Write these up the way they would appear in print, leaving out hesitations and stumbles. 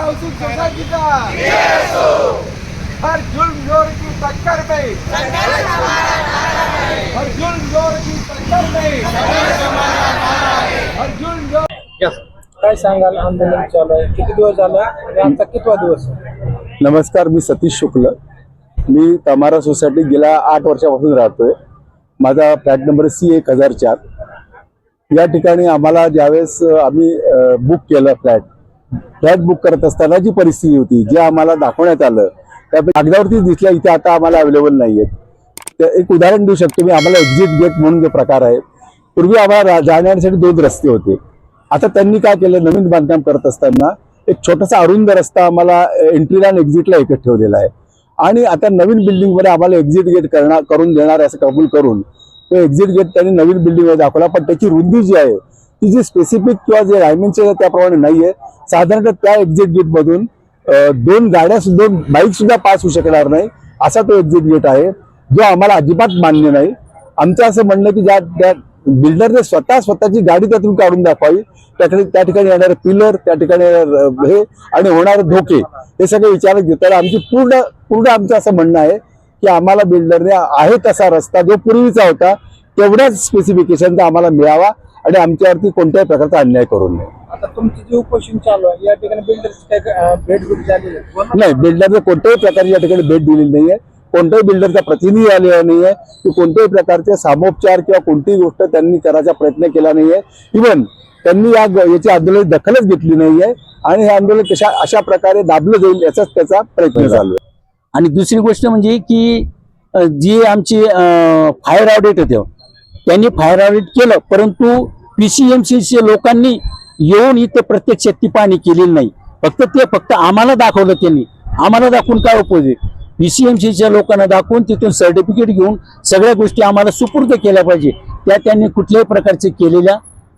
Housing society का हर जुल्म जोर की टक्कर में, हर जुल्म जोर की टक्कर में, हर जुल्म जोर। काय सांगाल? आंदोलन चालू आहे, किती दिवस झाला आणि आजचा कितवा दिवस आहे? नमस्कार, मी सतीश शुक्ल. मी तमारा सोसायटी गेल्या 8 वर्षापासून राहतोय. माझा फ्लॅट नंबर C1004. या ठिकाणी आम्हाला ज्यावेळेस आम्ही बुक केलं फ्लॅट बुक करत असताना जी परिस्थिती होती, जे आम्हाला दाखवण्यात आलं त्या कागदावरती दिसल्या, इथे आता आम्हाला अवेलेबल नाही आहेत. एक उदाहरण देऊ शकतो मी. आम्हाला एक्झिट गेट म्हणून जो प्रकार आहे, पूर्वी आम्हाला जाण्यासाठी 2 रस्ते होते. आता त्यांनी काय केलं, नवीन बांधकाम करत असताना एक छोटासा अरुंद रस्ता आम्हाला एंट्रीला आणि एक्झिटला एकच ठेवलेला आहे. आणि आता नवीन बिल्डिंगमध्ये आम्हाला एक्झिट गेट करून देणार असं कबूल करून तो एक्झिट गेट त्यांनी नवीन बिल्डिंगमध्ये दाखवला. पण त्याची रुंदी जी आहे ती जी स्पेसिफिक किंवा जे डायमेन्शन आहे त्याप्रमाणे नाही आहे. साधारणतः त्या एक्झिट गेटमधून 2 गाड्या सुद्धा, बाईक सुद्धा पास होऊ शकणार नाही असा तो एक्झिट गेट आहे, जो आम्हाला अजिबात मान्य नाही. आमचं असं म्हणणं की त्या बिल्डरने स्वतःची गाडी त्यातून काढून दाखवावी. त्या ठिकाणी येणारे पिलर, त्या ठिकाणी हे आणि होणारे धोके हे सगळे विचारात घेताना आमची पूर्ण आमचं असं म्हणणं आहे की आम्हाला बिल्डरने आहे तसा रस्ता जो पूर्वीचा होता तेवढ्याच स्पेसिफिकेशनचा आम्हाला मिळावा आणि आमच्यावरती कोणत्याही प्रकारचा अन्याय करू नये. आता तुमची जी उपोषण चालू आहे, या ठिकाणी बिल्डरची काय भेट झालेली आहे? नाही, बिल्डरने कोणत्याही प्रकारची या ठिकाणी भेट दिलेली नाहीये. कोणत्याही बिल्डरचा प्रतिनिधी आलेला नाहीये की कोणत्याही प्रकारचे सामोपचार किंवा कोणतीही गोष्ट त्यांनी करायचा प्रयत्न केला नाहीये. इव्हन त्यांनी याची आंदोलन दखलच घेतली नाहीये आणि हे आंदोलन अशा प्रकारे दाबलं जाईल याचाच त्याचा प्रयत्न चालू आहे. आणि दुसरी गोष्ट म्हणजे की जी आमची फायर ऑडिट होते, त्यांनी फायर ऑडिट केलं, परंतु PCMCच्या लोकांनी येऊन इथे प्रत्यक्ष ती पाहणी केलेली नाही. फक्त आम्हाला दाखवलं. त्यांनी आम्हाला दाखवून काय उपयोग आहे? PCMCच्या लोकांना दाखवून तिथून सर्टिफिकेट घेऊन सगळ्या गोष्टी आम्हाला सुपूर्द केल्या पाहिजे. त्यांनी कुठल्याही प्रकारचे केलेल्या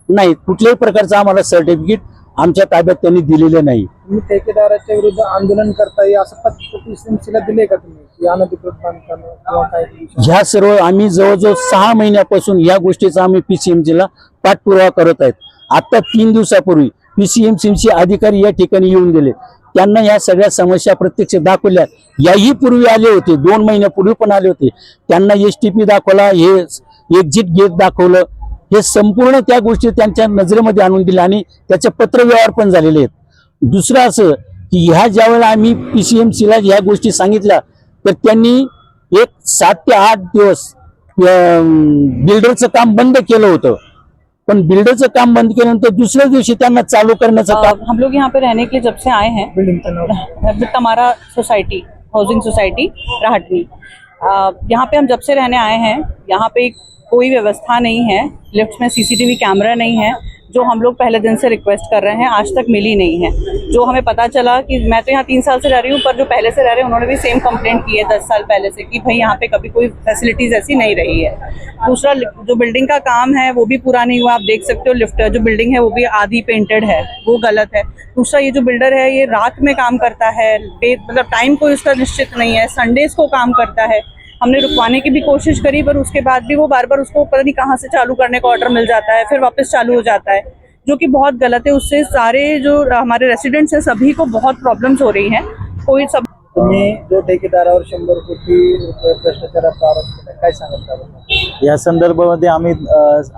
नाहीत. कुठल्याही प्रकारचं आम्हाला सर्टिफिकेट आमच्या ताब्यात त्यांनी दिलेलं नाही. तुम्ही ठेकेदाराच्या विरुद्ध आंदोलन करताय असं पत्र PCMCला दिले का तुम्ही? अनधिकृत बांधकाम किंवा काय? ह्या सर्व आम्ही जवळजवळ 6 महिन्यापासून या गोष्टीचा आम्ही PCMCला पाठपुरावा करत आहेत. आता 3 दिवसापूर्वी PCMCचे अधिकारी या ठिकाणी येऊन गेले. त्यांना या सगळ्या समस्या प्रत्यक्ष दाखवल्या. याही पूर्वी आले होते, 2 महिन्यापूर्वी पण आले होते. त्यांना STP दाखवला, हे एक्झिट गेट दाखवलं. हे संपूर्ण त्या गोष्टी त्यांच्या नजरेमध्ये आणून दिल्या आणि त्याचे पत्रव्यवहार पण झालेले आहेत. दुसरं असं की ह्या ज्यावेळेला आम्ही PCMCला ह्या गोष्टी सांगितल्या तर त्यांनी 7 ते 8 दिवस बिल्डरचं काम बंद केलं होतं. पण बिल्डरचं काम बंद केल्यानंतर दुसऱ्या दिवशी त्यांना चालू करण्याचं काम. हम लोग यहाँ पे रहने के लिए जब से आए हैं, तमारा सोसाइटी, हाउसिंग सोसाइटी राहटनी, यहाँ पे हम जब से रहने आए हैं, यहाँ पे कोई व्यवस्था नहीं है. लिफ्ट में CCTV कैमरा नहीं है, जो हम लोग पहले दिन से रिक्वेस्ट कर रहे हैं, आज तक मिली नहीं है. जो हमें पता चला कि मैं तो यहाँ 3 साल से रह रही हूँ, पर जो पहले से रह रहे हैं उन्होंने भी सेम कंप्लेंट की है 10 साल पहले से कि भाई यहाँ पे कभी कोई फैसिलिटीज ऐसी नहीं रही है. दूसरा, जो बिल्डिंग का काम है वो भी पूरा नहीं हुआ. आप देख सकते हो लिफ्ट जो बिल्डिंग है वो भी आधी पेंटेड है, वो गलत है. दूसरा, ये जो बिल्डर है ये रात में काम करता है, मतलब टाइम कोई उसका निश्चित नहीं है, संडेज को काम करता है. हमने रुकवाने की भी कोशिश करी, पर उसके बाद भी वो बार बार उसको पता नहीं कहाँ से चालू करने का ऑर्डर मिल जाता है, फिर वापस चालू हो जाता है, जो कि बहुत गलत है. उससे सारे जो हमारे रेसिडेंट्स हैं सभी को बहुत प्रॉब्लम्स हो रही हैं. कोई सब तुम्ही जो ठेकेदारावर 100 कोटी रुपये भ्रष्टाचाराचा आरोप केला, काय सांगता? या संदर्भामध्ये आम्ही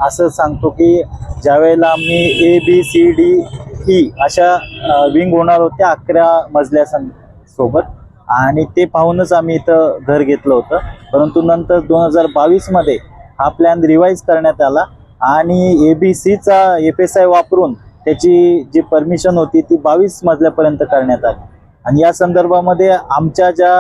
असं सांगतो की ज्यावेळेला आम्ही ABCDE अशा विंग होणार होत्या 11 मजल्यासोबत, आणि ते पाहूनच आम्ही इथं घर घेतलं होतं. परंतु नंतर 2022 मध्ये हा प्लॅन रिवाईज करण्यात आला आणि ABCचा FSI वापरून त्याची जी परमिशन होती ती 22 मजल्यापर्यंत करण्यात आली. आणि या संदर्भामध्ये आमच्या ज्या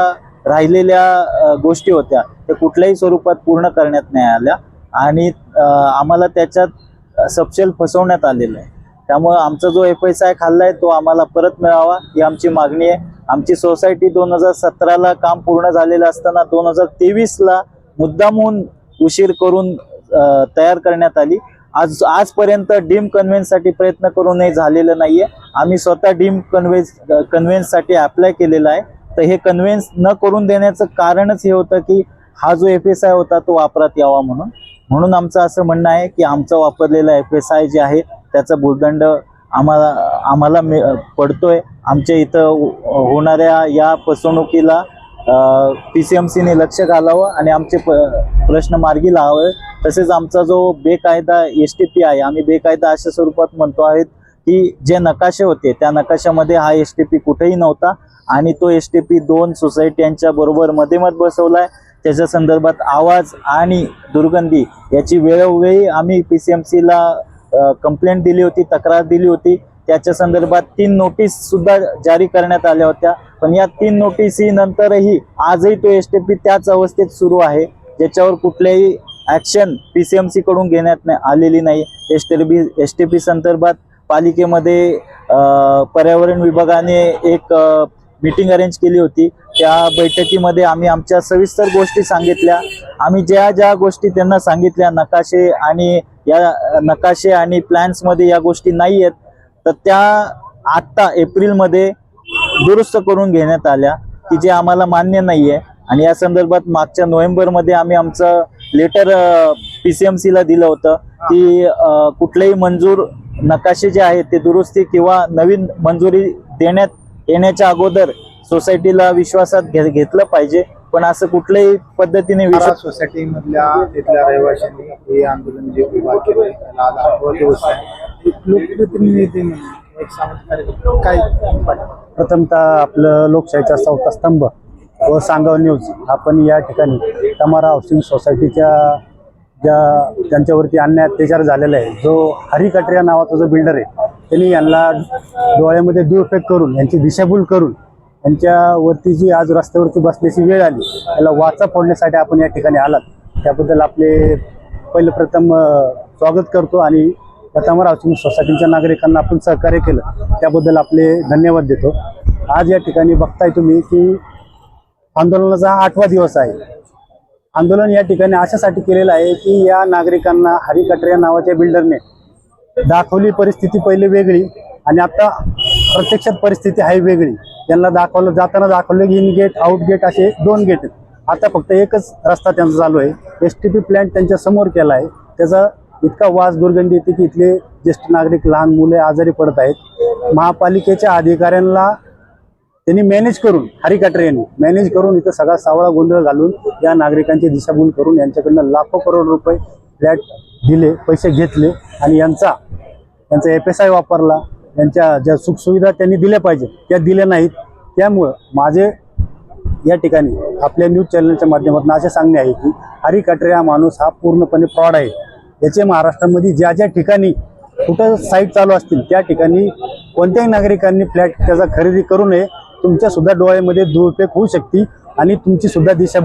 राहिलेल्या गोष्टी होत्या त्या कुठल्याही स्वरूपात पूर्ण करण्यात नाही आल्या आणि आम्हाला त्याच्यात सपशेल फसवण्यात आलेलं आहे. त्यामुळे आमचा जो FSI खाल्लाय तो आम्हाला परत मिळावा ही आमची मागणी आहे. आमची सोसायटी 2017ला काम पूर्ण झालेलं असताना 2023ला मुद्दामहून उशीर करून तयार करण्यात आली. आजपर्यंत डीम कन्व्हेन्ससाठी प्रयत्न करूनही झालेलं नाहीये. आम्ही स्वतः डीम कन्व्हेन्ससाठी अप्लाय केलेला आहे. तर हे कन्व्हेन्स न करून देण्याचं कारणच हे होतं की हा जो FSI होता तो वापरात यावा म्हणून आमचं असं म्हणणं आहे की आमचा वापरलेला FSI जे आहे त्याचा भूर्दंड आम्हाला पडतोय. आमच्या इथं होणाऱ्या या फसवणुकीला PCMCने लक्ष घालावं आणि आमचे प्रश्न मार्गी लावावे. तसेच आमचा जो बेकायदा STP आहे, आम्ही बेकायदा अशा स्वरूपात म्हणतो आहेत की जे नकाशे होते त्या नकाशामध्ये हा STP कुठेही नव्हता आणि तो STP 2 सोसायट्यांच्या बरोबर मधेमध बसवलाय. त्याच्या संदर्भात आवाज आणि दुर्गंधी याची वेळोवेळी आम्ही PCMCला कंप्लेंट दिली होती, तक्रार दिली होती. त्याच्या संदर्भात 3 नोटीस सुद्धा जारी करण्यात आल्या होत्या. पण या 3 नोटीसी नंतरही आजही तो STP त्याच अवस्थेत सुरू आहे, ज्याच्यावर कुठल्याही ऍक्शन PCMC कडून घेण्यात आलेली नाही. STP संदर्भात पालिकेमध्ये पर्यावरण विभागाने एक मीटिंग अरेंज केली होती. त्या बैठकीमध्ये आम्ही आमच्या सविस्तर गोष्टी सांगितल्या. आम्ही ज्या गोष्टी त्यांना सांगितल्या, नकाशे आणि प्लॅन्समध्ये या गोष्टी नाही आहेत, तर त्या आत्ता एप्रिलमध्ये दुरुस्त करून घेण्यात आल्या की जे आम्हाला मान्य नाही आहे. आणि या संदर्भात मागच्या नोव्हेंबरमध्ये आम्ही आमचं लेटर PCMCला दिलं होतं की कुठलेही मंजूर नकाशे जे आहेत ते दुरुस्ती किंवा नवीन मंजुरी देण्यात येण्याच्या अगोदर सोसायटीला विश्वासात घेतलं पाहिजे. पण असं कुठल्याही पद्धतीने सोसायटी मधल्या तिथल्या रहिवाशांनी हे आंदोलन जे उभा केलंय त्याला आज 8वा दिवस आहे. लोकप्रतिनिधी म्हणून एक सामाजिक कार्यकर्ता काय प्रथमतः आपलं लोकशाहीचा 4था स्तंभ व सांगाव न्यूज आपण या ठिकाणी तमारा हाऊसिंग सोसायटीच्या ज्यांच्यावरती अन्याय अत्याचार झालेला आहे, जो हरी कटरिया नावाचा जो बिल्डर आहे, त्यांनी यांना डोळ्यामध्ये दुर्फेक करून यांची दिशाभूल करून यांच्यावरती जी आज रस्त्यावरती बसण्याची वेळ आली, त्याला वाचा फोडण्यासाठी आपण या ठिकाणी आलात, त्याबद्दल आपले प्रथम स्वागत करतो. आणि तमारा हाऊसिंग सोसायटीच्या नागरिकांना आपण सहकार्य केलं त्याबद्दल आपले धन्यवाद देतो. आज या ठिकाणी बघताय तुम्ही की आंदोलनाचा 8वा दिवस आहे. आंदोलन या ठिकाणी अशासाठी केलेलं आहे की या नागरिकांना हरी कटरिया नावाच्या बिल्डरने दाखवली परिस्थिती पहिले वेगळी आणि आता प्रत्यक्षात परिस्थिती आहे वेगळी. त्यांना जाताना दाखवलं की इन गेट आउट गेट असे 2 गेट आहेत. आता फक्त एकच रस्ता त्यांचा चालू आहे. STP प्लॅन्ट त्यांच्या समोर केला आहे. त्याचा इतका वास दुर्गंधी येते की इथले ज्येष्ठ नागरिक, लहान मुले आजारी पडत आहेत. महापालिकेच्या अधिकाऱ्यांना त्यांनी मॅनेज करून, हरी कटरियांनी मॅनेज करून इथं सगळा सावळा गोंधळ घालून या नागरिकांची दिशाभूल करून यांच्याकडनं लाखो करोड रुपये फ्लॅट दिले, पैसे घेतले आणि यांचा FSI वापरला. यांच्या ज्या सुखसुविधा त्यांनी दिल्या पाहिजे त्या दिल्या नाहीत. त्यामुळं माझे या ठिकाणी आपल्या न्यूज चॅनलच्या माध्यमातून असे सांगणे आहे की हरी कटरिया माणूस हा पूर्णपणे फ्रॉड आहे. याचे महाराष्ट्रामध्ये ज्या ठिकाणी कुठं साईट चालू असतील त्या ठिकाणी कोणत्याही नागरिकांनी फ्लॅट त्याचा खरेदी करू नये. तुमच्या सुद्धा डोळ्यामध्ये दुर्फेक होऊ शकते आणि तुमची सुद्धा दिशाभूल